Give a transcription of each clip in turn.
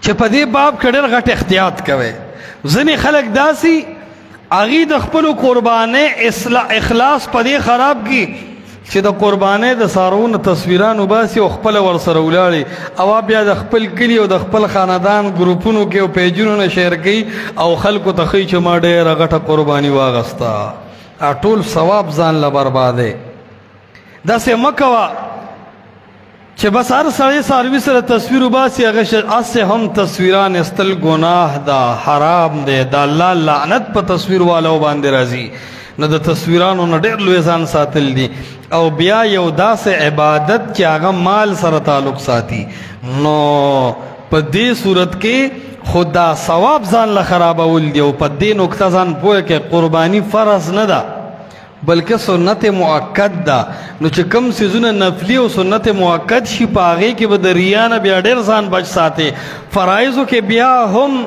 چې په دې باب کې ډېر غټ احتیاط کوئ. ځینې خلک داسي هغوی د خپلو قربانۍ اخلاص په دې خراب کړي چې د قربانۍ د څاروونو تصویران وباسي او خپله ورسره ولاړي او بیا د خپل کلي او د خپل خاندان ګروپونو کې او پیجونو نه شیر کوي او خلکو ته ښیي چې ما ډېره غټه قرباني واغسته. ټول ثواب ځان له بربادی. داسې مه کوه چې بس هر سړی څاروي سره تصویر وباسي هسې هم تصویران ایستل ګناه ده، حرام دی، د الله لعنت په تصویر والو باندې راځي. نو د تصویرانو نه ډېر لوی ځان ساتل دي او بیا یو داسې عبادت چې هغه مال سره تعلق ساتي. نو په دې صورت کې خود دا ثواب ځان له خرابول دی او په دې نکته ځان پوه کې قرباني فرض نه ده بلکې سنت مؤکد ده. نو چې کوم څیزونه نفلي او سنت مؤکد شي په هغې کې به د ریا نه بیا ډېر ځان بچ ساتي. فرایضو کې بیا هم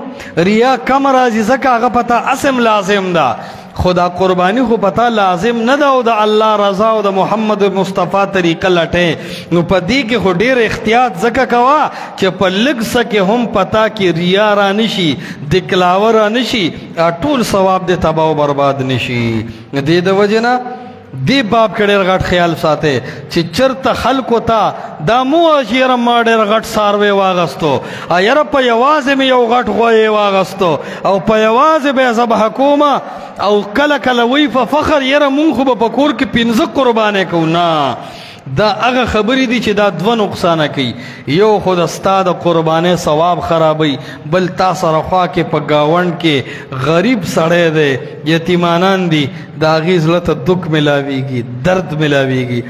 ریا کم راځي ځکه هغه پته اسم لازم ده، خدا قربانی خو پتا لازم نه ده او د الله رضا او د محمد مصطفی طریقه لټه. نو په دې کې خو ډېر احتیاط ځکه کوه چې په لږ څه کې هم پتا کې ریا را نشي، دکلاوه را نشي، ټول ثواب دې تباه او برباد نشي. دې د وجې نه دې باب کې ډېر غټ خیال ساتئ چې چېرته خلکو ته دا مو وایه چې یاره ما ډېر غټ څاروی واغستو، یاره په یوازې مې یو غټ غوی واغستو او په یوازې به یې ذبحه کومه او کله کله وی په فخر یاره مونږ خو به په کور کې 15 قربانۍ کوو. نه، دا هغه خبرې دي چې دا دوه نقصانه کوي. یو خو د ستا د قربانۍ ثواب خرابوي، بل تا سره خوا کې په ګاونډ کې غریب سړی دی، یتیمانان دي، د هغې زړه ته دک ملاویږي، درد ملاویږي.